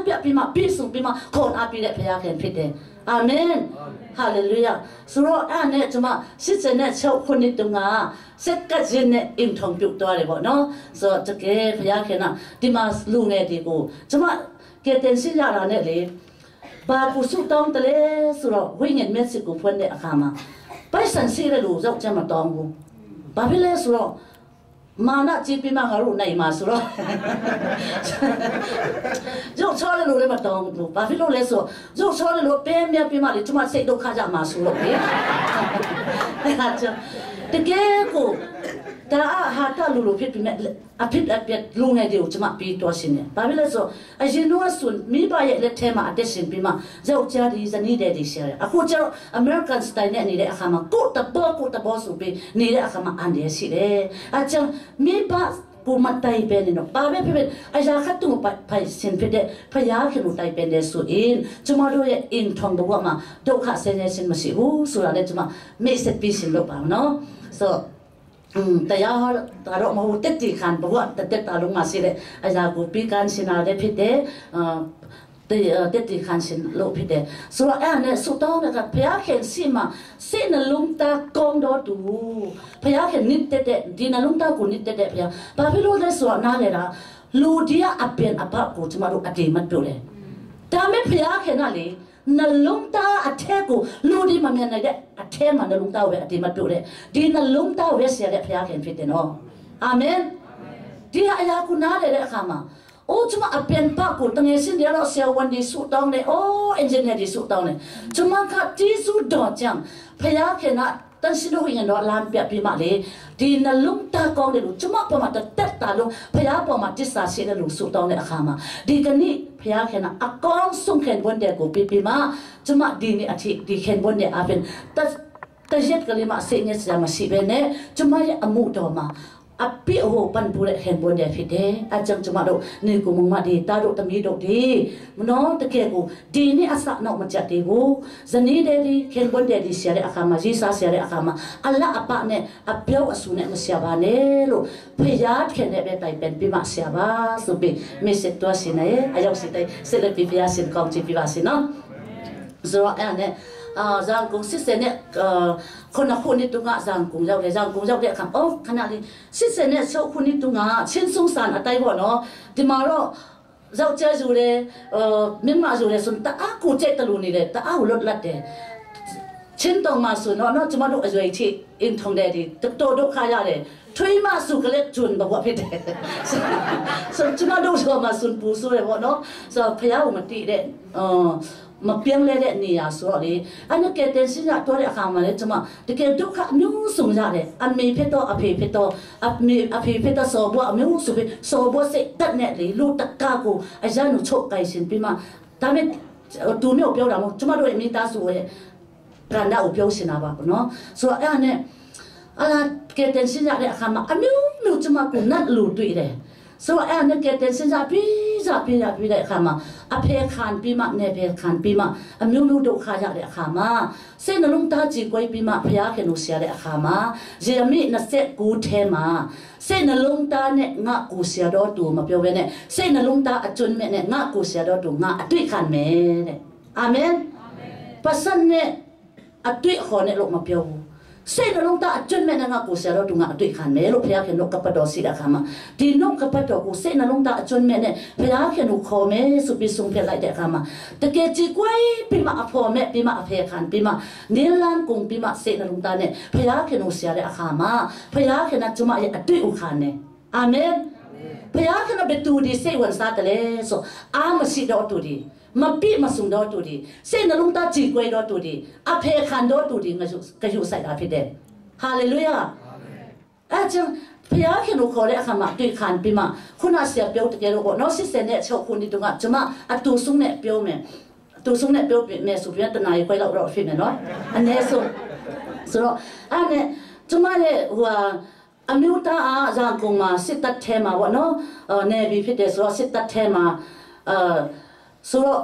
ပြပြီးမှပြည့်စုံပြီးမှခေါ်အားပေးတဲ့ဘုရားခင်ဖြစ်တယ်အာမင်ဟာလေလုယာဆိုတော့အဲ့နဲ့ကျွန်မစစ်စနဲ့6ခုနှစ်တုန်းကစက်ကကျင်းနဲ့အင်ထုံပြုတ်သွားတယ်ပေါ့နော်ဆိုတော့တကယ်ဘုရားခင်ကဒီမှာလူငယ်တွေကိုကျွန်မကဲတင်စီရတာနဲ့လေဘာပုစုတောင်းတယ်လဲဆိုတော့ဝိညာဉ်မျက်စိကိုဖွင့်တဲ့အခါမှာပိုက်ဆံစီရလို့ရောက်ကြမတောင်းဘူးဘာဖြစ်လဲဆိုတော့မာနကြည့်ပြီးမှငါတို့နိုင်မှာဆိုတော့ရုပ်ချောတယ်လို့လည်းမတောင်းဘူးဘာဖြစ်လို့လဲဆိုရုပ်ချောတယ်လို့ပဲမြတ်ပြီးမှလေကျွန်မစိတ်ဒုက္ခကြမှာဆိုတော့လေအဲ့ဒါကြောင့်တကယ်ကိုဒါဟာတာလူလိုဖြစ်ပြီးမဲ့အဖြစ်အပျက်လူငယ်တွေကိုကျွန်မပြီးတော့ရှင်တယ်ဘာဖြစ်လဲဆိုအရင်တော့ဆိုမိဘရဲ့လက်ထဲမှာအသက်ရှင်ပြီးမှယောက်ျားဒီဇနီးတွေရှာတယ်အခုကျတော့ American style နဲ့နေတဲ့အခါမှာကိုတဘောဆိုပြီးနေတဲ့အခါမှာအန်ရရှိတယ်အချမ်းမိဘကိုမတိုင်ပဲနေတော့ဘာပဲဖြစ်ဖြစ်အရာခတ်တူပိုင်စင်ဖြစ်တဲ့ဖယားခင်ကိုတိုင်ပဲနေဆိုရင်ကျွန်မတို့ရဲ့ in ထုံဘဝမှာဒုက္ခဆင်းရဲခြင်းမရှိဘူးဆိုတာလည်းကျွန်မမေ့ဆက်ပြီးရှင်လို့ပါနော်ဆိုတရားဒါတော့မဟုတ်တက်တီခံဘဝတက်တာလုံးမှာရှိတဲ့အရာကိုပြီးကန်ရှင်လာတဲ့ဖြစ်တဲ့တက်တီခံရှင်လို့ဖြစ်တဲ့ဆိုတော့အဲ့နဲ့ဆိုတော့ကဘုရားခင်စီမှာစိတ်နှလုံးသားကောင်းတော်သူဘုရားခင်နစ်တဲ့ဒီနှလုံးသားကိုနစ်တဲ့ဘုရားဘာဖြစ်လို့လဲဆိုတော့နားလေတာလူဒီကအပင်အပကိုကျမတို့အတေမတ်ပြောတယ်ဒါမဲ့ဘုရားခင်ကလေနှလုံးသားအထက်ကိုလူဒီမမြင်နိုင်တဲ့အထက်မှာနှလုံးသားပဲအတေမတ်ပြောတယ်ဒီနှလုံးသားဝဲဆရာတဲ့ဘုရားခင်ဖြစ်တယ်နော်အာမင်ဒီအရာကိုနားလေတဲ့အခါမှာအိုးကျမအပင်ပါကိုတငယ်ချင်းတွေတော့ဆရာဝန်တွေဆူတောင်းတယ်အိုးအင်ဂျင်နီယာတွေဆူတောင်းတယ်ကျမကတီးစုတော်ကြောင့်ဘုရားခင်ကတန်ရှိလို့ရင်တော့လမ်းပြပြီးမှလေဒီနှလုံးသားကောင်းတယ်လို့ကျမပေါ်မှာတက်တာလို့ဘုရားပေါ်မှာတစ္ဆာရှိတယ်လို့ဆူတောင်းတဲ့အခါမှာဒီကနေ့ဘုရားခင်ကအကောင်းဆုံးခင်ဝန်တဲ့ကိုပြီးမှကျမဒီနေ့အထိဒီခင်ဝန်တဲ့အပြင်တရက်ကလေးမှစိတ်နဲ့စရာမရှိပဲနဲ့ကျမရဲ့အမှုတော်မှာအပိဟိုပန်ပူတဲ့ဟန်ဘွန်တဲ့ဖြစ်တယ်အကြောင်းကျမတို့နေကိုမမဒီတာတို့တမီးတို့ဒီမနောတကယ်ကိုဒီနေ့အစနောက်မကြတဲ့ဘူးဇနီးတဲ့ဒီဟန်ဘွန်တဲ့ဒီဆရာတဲ့အခါမှာရေးစားဆရာတဲ့အခါမှာအလအပနဲ့အပြောက်အဆူနဲ့မဆရာပါနဲ့လို့ဖယားခင်တဲ့ပဲတိုင်ပန်ပြမဆရာပါဆိုပြီးမစ်ဆက်တော်စင်ရဲ့အရောက်စီတဲ့ဆက်လက်ပြဖယားစင်ကောင်းချပြပါစင်နော်ဆိုတော့အဲ့နဲ့ဇာကုံစစ်စနဲ့ခုနခုနှစ်တုန်းကဇာကုံရောက်တယ်ဇာကုံရောက်တဲ့အခါအော်ခဏလေးစစ်စနဲ့6ခုနှစ်တုန်းကချင်းစုံစံအတိုင်းပေါ့နော်ဒီမှာတော့ဇောက်ကျဆိုတယ်မင်းမဆိုတယ်ဆိုတအားကိုကြိုက်တယ်လို့နေတယ်တအားကိုလွတ်လပ်တယ်ချင်းတောင်မှာဆိုတော့ကျမတို့အရွယ်ချစ်အင်ထုံတဲ့ဒီတော်ဒုက္ခရတယ်ထွေးမစုကလေးကျွန်းတော့ဖြစ်တယ်ဆိုကျမတို့ဆိုမှစွန်ပူဆိုရပေါ့နော်ဆိုဖယားကိုမတိတဲ့မပြောင်းလဲတဲ့နေရာဆိုတော့လေအဲ့ဒါကတည်းကစဉ်းစားတော့တဲ့အခါမှာလေကျွန်မတကယ်ဒုက္ခအမျိုးစုံရတယ်အမေဖြစ်တော့အဖေဖြစ်တော့အဖေဖြစ်တော့ဆောဘွားအမျိုးစုံဖြစ်ဆောဘွားစိတ်တက်နဲ့လေလူတကားကိုအရန်ကိုချုပ်ကိုင်ရှင်ပြီးမှဒါမဲ့သူမျိုးပြောတာမဟုတ်ကျွန်မတို့ရဲ့မိသားစုရဲ့ကန္တာကိုပြောရှင်တာပါပေါ့နော်ဆိုတော့အဲ့ဒါနဲ့အလားကတည်းကစဉ်းစားတဲ့အခါမှာအမျိုးကျွန်မကနတ်လူတွေ့တယ်ဆိုတော့အဲ့ဒါကတည်းကစဉ်းစားပြီးတဲ့အခါမှာအဖေခံပြီးမှနေဖေခံပြီးမှအမျိုးမျိုးဒုက္ခရတဲ့အခါမှာစိတ်နှလုံးသားကြည်ကွဲပြီးမှဘုရားခင်ကိုဆရာတဲ့အခါမှာယေရမိ29ထဲမှာစိတ်နှလုံးသားနဲ့ငါကိုဆရာတော်သူမပြောဘဲနဲ့စိတ်နှလုံးသားအကျွမ်းမဲ့နဲ့ငါကိုဆရာတော်သူငါအတွေ့ခံမယ်တဲ့အာမင်ပစံနဲ့အတွေ့ခေါ်နဲ့လို့မပြောဘူးစိတ်နှလုံးသားအကျွမ်းမဲ့ငါကိုဆရာတော်သူငါအတွေ့ခံမယ်လို့ဘုရားခင်တို့ကပတ်တော်စီတဲ့အခါမှာဒီနှုတ်ကပတ်တော်ကိုစိတ်နှလုံးသားအကျွမ်းမဲ့နဲ့ဘုရားခင်တို့ခေါ်မယ်ဆိုပြီးဆုံးဖြတ်လိုက်တဲ့အခါမှာတကယ်ကြည်ကွဲပြီးမှအဖော်မဲ့ပြီးမှအဖေခံပြီးမှနေလန်းကုန်ပြီးမှစိတ်နှလုံးသားနဲ့ဘုရားခင်တို့ဆရာတဲ့အခါမှာဘုရားခင်ကကျမရဲ့အတွေ့အခံနဲ့အာမင်ဘုရားခင်ကဘယ်သူဒီစိတ်ဝင်စားတယ်လဲဆိုအာမရှိတော့သူဒီမပြည့်မစုံတော့တူဒီစိတ်နှလုံးသားကြည်ကွဲတော့တူဒီအဖေခံတော့တူဒီငါကယူဆိုင်တာဖြစ်တယ်ဟာလေလုယာအဲ့ကြောင့်ဘုရားခင်ကိုခေါ်တဲ့အခါမှာတွေ့ခံပြီးမှခုနဆရာပြောတကယ်လို့ပေါ့နော်စစ်နဲ့6ခုနှစ်တုန်းကကျမအတူဆုံးနဲ့ပြောမယ်အတူဆုံးနဲ့ပြောမယ်ဆိုပြီးတနားရီခွဲလောက်တော့ဖြစ်မယ်နော်အနည်းဆုံးဆိုတော့အဲ့နဲ့ကျမရဲ့ဟိုအမျိုးသားအားဇာကုံမှာစစ်တပ်ထဲမှာပေါ့နော်နေပြီဖြစ်တယ်ဆိုတော့စစ်တပ်ထဲမှာဆိုတော့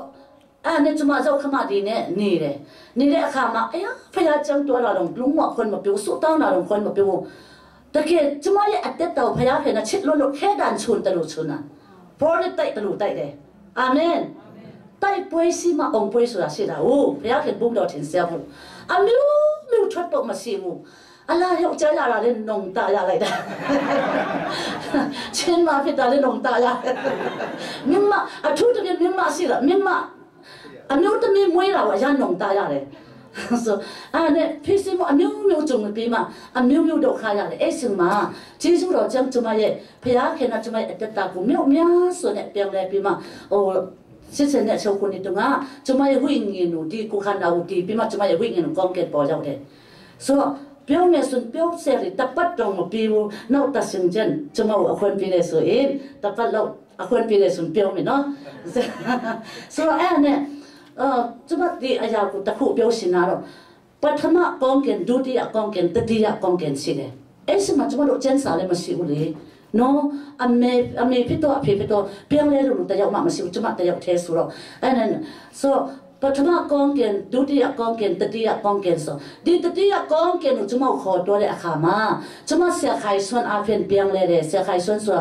အဲ့နဲ့ကျမကြောက်ခမဒီနဲ့နေတဲ့အခါမှာအေးဖယားကျန်းတော်လာတော့လုံးဝခွန်မပြောစူတောင်းလာတော့ခွန်မပြောတကယ်ကျမရဲ့အသက်တော်ဖယားဖေနဲ့ချစ်လို့ခဲတန်ချွန်တယ်လို့ချွန်တာဘောနဲ့တိုက်တယ်လို့တိုက်တယ်အာမင် တိုက်ပွဲစီမအောင်ပွဲဆိုတာရှိတာဟုတ်ဘုရားခင်ဘုံတော်ထင်ရှားဖို့အမျိုးထွက်တော့မရှိဘူးအလားယောက်ျားရတာလည်းနုံတာရလိုက်တာချင်းမဖြစ်တာလည်းနုံတာရမြမအထူးတကယ်မြမရှိလားမြမအမျိုးသမီးမွေးတာကရနုံတာရတယ်ဆိုအဲ့နဲ့ဖြစ်စီမအမျိုးကြုံပြီးမှအမျိုးဒုက္ခရတယ်အဲ့စမှာဂျေဇုတော်ကြောင့်ကျွန်မရဲ့ဘုရားခင်ကကျွန်မရဲ့အတ္တကိုမြောက်များဆိုတဲ့ပြောင်းလဲပြီးမှဟိုစစ်စနဲ့ချုပ်ကုန်တုန်းကကျွန်မရဲ့ဝိညာဉ်ကိုဒီကိုခန္ဓာကိုဒီပြီးမှကျွန်မရဲ့ဝိညာဉ်ကိုကောင်းကင်ပေါ်ရောက်တယ်ဆိုပြောမယ်ဆိုပြောဆယ်တပတ်တော့မပြီးဘူးနောက်တဆင်ကျန်ကျွန်မအခွင့်ပြည့်လဲဆိုရင်တပတ်လောက်အခွင့်ပြည့်လဲဆိုပြောမယ်နော်ဆိုအဲ့နဲ့ကျွန်မဒီအရာကိုတခုပြောရှင်လာတော့ပထမကောင်းကင်ဒုတိယကောင်းကင်တတိယကောင်းကင်ရှိတယ်အဲ့စမှာကျွန်မတို့ကျန်းစာလည်းမရှိဘူးလေနော်အမေဖြစ်တော့အဖေဖြစ်တော့ပြောင်းလဲလို့တယောက်မှမရှိဘူးကျွန်မတယောက်တည်းဆိုတော့အဲ့နဲ့ဆိုပထမကောင်းကင်ဒုတိယကောင်းကင်တတိယကောင်းကင်ဆိုဒီတတိယကောင်းကင်ကိုကျွန်မခေါ်တော့တဲ့အခါမှာကျွန်မဆရာခိုင်ဆွမ်းအပြင်ပြောင်းလဲတယ်ဆရာခိုင်ဆွမ်းဆို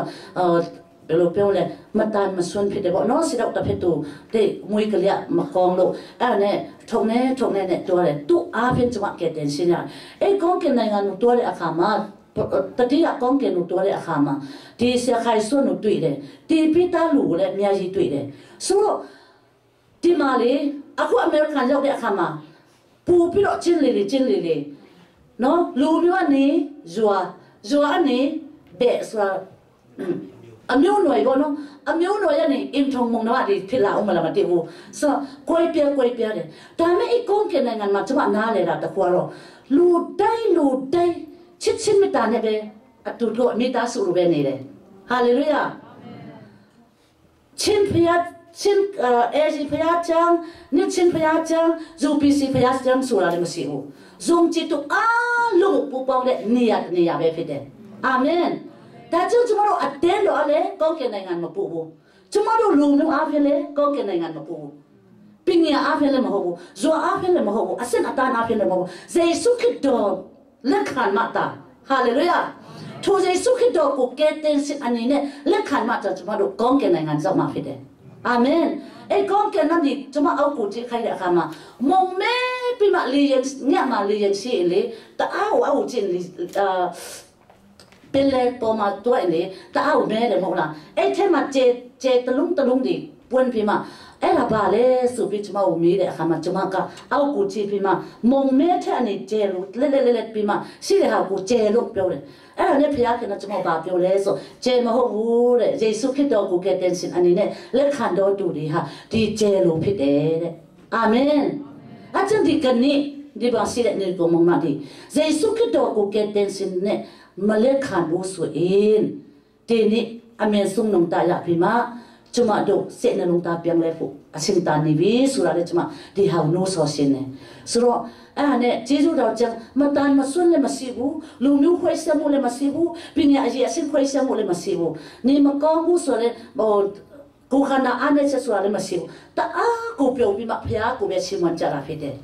ဘယ်လိုပြောလဲမတန်မဆွမ်းဖြစ်တယ်ပေါ့နော်စိတော့တစ်ဖက်တူတဲ့မွေးကလေးမကောင်းလို့အဲ့နဲ့ထုံနေနဲ့တော့တယ်သူ့အပြင်ကျွန်မကတဲ့ရှင်းရအဲ့ကောင်းကင်နိုင်ငံကိုတော့တဲ့အခါမှာတတိယကောင်းကင်ကိုတော့တဲ့အခါမှာဒီဆရာခိုင်ဆွမ်းကိုတွေ့တယ်ဒီပိတာလူကိုလည်းအများကြီးတွေ့တယ်ဆိုတော့ဒီမှာလေအခုအမေရိကန်ရောက်တဲ့အခါမှာပူပြီးတော့ချင်းလေနော်လူမျိုးကနေဇွာကနေဘဲဆိုတာအမျိုးနွယ်ပေါ့နော်အမျိုးနွယ်ရနေအင်ထုံမုံတော့ဒီဖြစ်လာအောင်မလားမသိဘူးဆိုကိုယ်ပြတယ်ဒါမဲ့အကုန်ကနိုင်ငံမှာကျွန်မနားလေတာတခုကတော့လူတိုင်းချစ်မတာနဲ့ပဲအတူတူမိသားစုလိုပဲနေတယ်ဟာလေလုယာချင်းဖျားချင်းအေဖျားချမ်းနိချင်းဖျားချမ်းဇူပီစီဖျားချမ်းဆိုတာလည်းမရှိဘူးဇုံချစ်တူအားလုံးပူပေါင်းတဲ့နေရာပဲဖြစ်တယ်အာမင်ဒါကြောင့်ကျွန်တော်တို့အတင်းတော့လေကောင်းကင်နိုင်ငံမပူဘူးကျွန်တော်တို့လူမျိုးအားဖြင့်လေကောင်းကင်နိုင်ငံမပူဘူးပညာအားဖြင့်လည်းမဟုတ်ဘူးဇွာအားဖြင့်လည်းမဟုတ်ဘူးအစင်အတန်းအားဖြင့်လည်းမဟုတ်ဘူးယေရှုခရစ်တော်လက်ခံမှတာဟာလေလုယာထိုယေရှုခရစ်တော်ကိုကယ်တင်စစ်အနေနဲ့လက်ခံမှကျွန်တော်တို့ကောင်းကင်နိုင်ငံရောက်မှာဖြစ်တယ်အာမင်အဲ့ကောင်းကင်နိုင်ငံကျွန်မအောက်ကိုကြည့်ခိုင်းတဲ့အခါမှာမုံမဲပြီးမှလေရင်ညမှာလေရင်ရှိလေတအားအောက်ကျင်းလေပင်လေပေါ်မှာတွဲလေတအားမဲတယ်မဟုတ်လားအဲ့ထဲမှာကျဲတလုံးဒီပွင့်ပြီးမှအဲ့ဒါပါလေဆိုပြီးကျွန်မကိုမေးတဲ့အခါမှာကျွန်မကအောက်ကိုကြည့်ပြီးမှမုံမဲထက်အနေကျဲလို့လက်ပြီးမှရှိတဲ့ဟာကိုကျဲလို့ပြောတယ်အဲ့ဒါနဲ့ဘုရားခင်ကကျွန်မဘာပြောလဲဆိုကျဲမဟုတ်ဘူးတဲ့ယေရှုခရစ်တော်ကိုကယ်တင်ရှင်အနေနဲ့လက်ခံတော်သူတွေဟာဒီကျဲလို့ဖြစ်တယ်တဲ့အာမင်အကျဉ်းဒီကနေ့ဒီပါစီတဲ့နေကိုမမဒီယေရှုခရစ်တော်ကိုကယ်တင်ရှင်နဲ့မလက်ခံဘူးဆိုရင်ဒီနေ့အမေဆုံးလုံးတာရပြီမှာကျွန်မတို့စိတ်နှလုံးသားပြောင်းလဲဖို့အစဉ်တန်နေပြီဆိုတာလေကျွန်မဒီဟာနိုးဆော်ရှင်နေဆိုတော့အဲ့ဒါနဲ့ဂျေဇုတော်ကြောင့်မတန်မဆွလည်းမရှိဘူးလူမျိုးခွဲဆက်မှုလည်းမရှိဘူးပြီးနေအရေးအစဉ်ခွဲဆက်မှုလည်းမရှိဘူးနေမကောင်းဘူးဆိုလည်းဟိုကိုခန္ဓာအားနဲ့ဆက်ဆိုတာလည်းမရှိဘူးတအားကိုပြုံပြီးမှဖျားကိုပဲရှင်းမှကြတာဖြစ်တယ်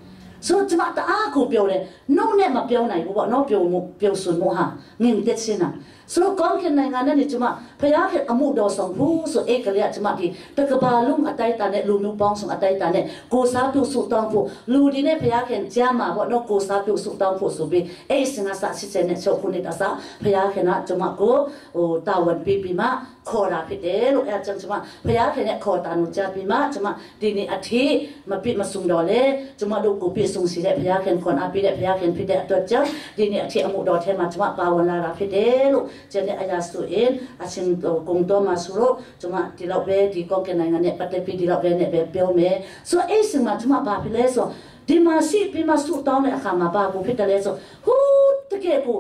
ဆိုတော့ကျွန်မတအားကိုပြောတယ်နှုတ်နဲ့မပြောနိုင်ဘူးပေါ့နော်ပြောဆွမှုဟာငင်တက်စင်နာဆိုတော့ကောင်းကင်နိုင်ငံနဲ့ကျွန်မဖျားကအမှုတော်ဆောင်ဘူးဆိုအဲ့ကလေးကကျွန်မဒီတကဘာလုံးအတိုက်တန်နဲ့လူမျိုးပေါင်းဆောင်အတိုက်တန်နဲ့ကိုစားပြုစုတောင်းဖို့လူဒီနဲ့ဖျားခင်ကြားမှာပေါ့နော်ကိုစားပြုစုတောင်းဖို့ဆိုပြီးအဲ့စင်ကစားစစ်စင်နဲ့ချုပ်ခုနေတာစားဖျားခင်ကကျွန်မကိုဟိုတာဝန်ပေးပြီးမှခေါ်တာဖြစ်တယ်လို့အဲ့ကျွန်မဖျားခင်နဲ့ခေါ်တာလို့ကြားပြီးမှကျွန်မဒီနေ့အထိမပြစ်မစုံတော့လေကျွန်မတို့ကိုပြည့်စုံစီတဲ့ဖျားခင်ခွန်အားပေးတဲ့ဖျားခင်ဖြစ်တဲ့အတွက်ကြောင့်ဒီနေ့အထိအမှုတော်ထဲမှာကျွန်မပါဝင်လာတာဖြစ်တယ်လို့ကျန်တဲ့အရာဆိုရင်အချင်းကုန်တော့မှာဆိုတော့ကျွန်မဒီလောက်ပဲဒီကောင်းကင်နိုင်ငံနဲ့ပတ်သက်ပြီးဒီလောက်ပဲနဲ့ပဲပြောမယ်ဆိုအဲ့စမှာကျွန်မဘာဖြစ်လဲဆိုဒီမှာရှိပြီးမှဆူတောင်းတဲ့အခါမှာဘာကိုဖြစ်တယ်လဲဆိုဟိုတကယ်ကို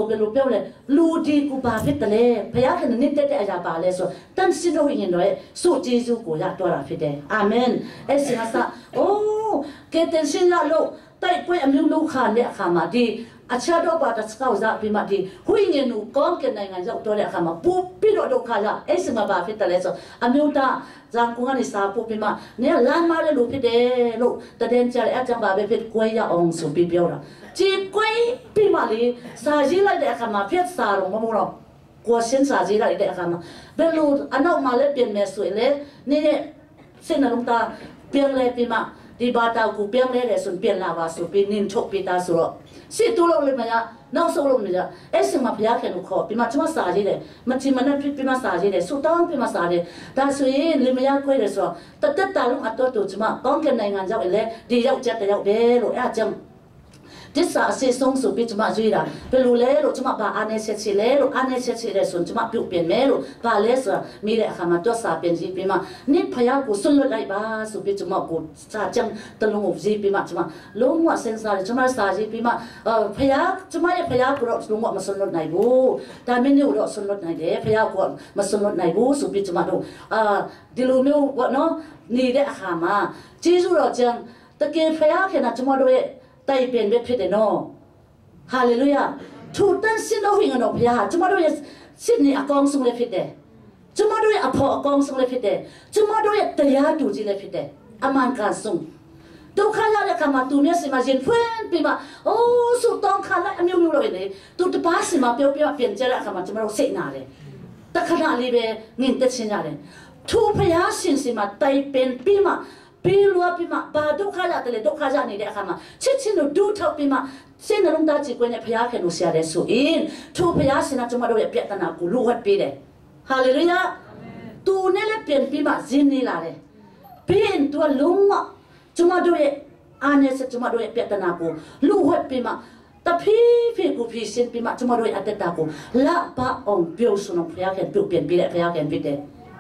ဘယ်လိုပြောလဲလူဒီကိုဘာဖြစ်တယ်လဲဘုရားခင်နဲ့တက်တဲ့အရာပါလဲဆိုတန်စီလို့ရင်တော့စုဂျေဇုကိုရတော့တာဖြစ်တယ်အာမင်အဲ့စမှာကဲတင်ရှင်လာလို့တိုက်ပွဲအမျိုးမျိုးခါတဲ့အခါမှာဒီအချာတော့ပါတဲ့စကောက်စားပြီးမှဒီဝိညာဉ်ကိုကောင်းကင်နိုင်ငံရောက်တော့တဲ့အခါမှာပူပြီးတော့ဒုက္ခရအဲ့စမှာဘာဖြစ်တယ်လဲဆိုအမျိုးသားဇန်ကုန်းကနေစားပို့ပြီးမှနေလမ်းမလေးလို့ဖြစ်တယ်လို့တတဲ့ကြတဲ့အကြောင်းပါပဲဖြစ်ကိုရအောင်ဆိုပြီးပြောတာကြည်ကွေးပြီးမှလေစာရေးလိုက်တဲ့အခါမှာဖြစ်စာတော့မမို့တော့ကိုစင်စာရေးလိုက်တဲ့အခါမှာဘယ်လိုအနောက်မှာလည်းပြင်မယ်ဆိုရင်လေနေ เส้นลงตาเปียงเลยปีมาดีบาตากูเปียงเลยเลยส่วนเปียงลาวาสุปีนินชกปีตาสุรสิตุลงเลยมั้ยน้องโซลงเนี่ยเอสมาพยาแค่นุขอปีมาจุมาสาจีเลยมันจิมันนั่นปีมาสาจีเลยสุดท้องปีมาสาจีแต่สุยลิมยาคุยเลยส่วนแต่ตาลุงอัตโตตุจุมาก้องกันในงานเจ้าเอเลยดีเจ้าเจ็ดแต่เจ้าเบลอาจังดิสาเสียส่งสุปีจุมาจุยละเป็นรู้เลยจุมาบาอันเนเซชิเลยอันเนเซชิเลยส่วนจุมาปิวเปลี่ยนเมลุบาเลสมีเลยขามาตัวสาเป็นจีปีมานี่พยากูสุนลุดไอบาสุปีจุมากูสาจังตะลุงอุบจีปีมาจุมาลุงว่าเซนซาจุมาสาจีปีมาพยาจุมาเนี่ยพยากูเราลุงว่ามาสุนลุดไหนบูแต่ไม่เนี่ยเราสุนลุดไหนเด้พยากูมาสุนลุดไหนบูสุปีจุมาดูดิลูมิวว่าเนาะนี่เด้ขามาจีจูเราจังตะเกียพยาแค่นั้นจุมาด้วยไตเป็นเวทพิเดโนฮาเลลูยาทูตันสินโอหิงอนอพยาจุมาด้วยสินนี่อากองสุงเลพิเดจุมาด้วยอภออากองสุงเลพิเดจุมาด้วยตยาดูจิเลพิเดอามันการสุงดูข้าราชการมาตูเนี่ยสิมาเจนเพื่อนปีมาโอ้สุดต้องข้าราชมิวเลยเนี่ยตูตป้าสิมาเปียวเปลี่ยนเจริญข้ามาจุมาเราเสนาเลยแต่ขณะนี้เบงินเตชินาเลยทูพยาสินสิมาไตเป็นปีมาปีลัวปีมาบาดูข้าราชแต่เลยดูข้าราชนี่เด็กข้ามาชินดูเท่าปีมาเส้นลงตาจีกวนเนี่ยพยาแค่นุเสียเดสุอินทูพยาสินะจุมาดูเนี่ยเปลี่ยนตนากูรู้หัดปีเดฮาเลลูยาตูเนี่ยเลยเปลี่ยนปีมาจินนี่ละเลยเปลี่ยนตัวลุงอ่ะจุมาดูเนี่ยอันนี้สิจุมาดูเนี่ยเปลี่ยนตนากูรู้หัดปีมาแต่พี่กูพี่สินปีมาจุมาดูเนี่ยอัตตากูละบาองเปียวสุนพยาแค่เปลี่ยนปีเดพยาแค่ปีเด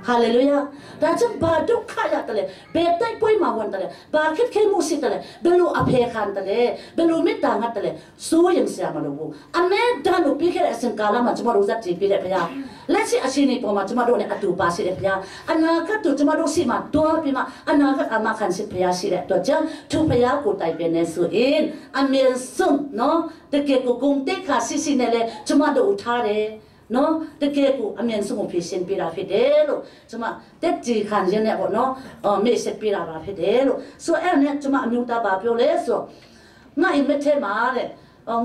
ฮาเลลูยาแต่จังบาดุข้าราชแต่เลยเบตไตป่วยมาวันแต่เลยบาคิดแค่มุสิแต่เลยเบลูอภัยขันแต่เลยเบลูมิตางัดแต่เลยสู้ยังเสียมาลูกอันนี้ดานุปีแค่สังกาลมาจุมาดูจัดจีปีเดพยาและสิอาชีพนี้พอมาจุมาดูเนี่ยอตุปาสิเดพยาอันนั้นก็ตัวจุมาดูสิมาตัวปีมาอันนั้นก็อามาขันสิพยาสิเดตัวจังทุพยากูไตเป็นเนสุอินอันเมียนซุ่มเนาะแต่เกี่ยวกับกรุงเทพข้าสิเนี่ยเลยจุมาดูอุทาเรเนาะแต่เกี่ยวกับอเมริกาส่งพิเศษปีราฟิเดโลจุมาเด็กจีขันเจเนี่ยบอกเนาะไม่เสร็จปีราบาฟิเดโลส่วนเนี่ยจุมาอเมริกาบาเปียวเลยส่วนง่ายไม่เท่มาเลย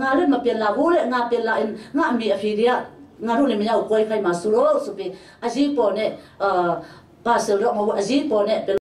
งานเรื่องมาเปลี่ยนลาวูเลยงานเปลี่ยนลาอินงานมีอภิเดียงานรุ่นนี้มันยาวกว่าใครมาสุโรสุปีอาชีพเนี่ยภาษาเราบอกอาชีพเนี่ยเป็น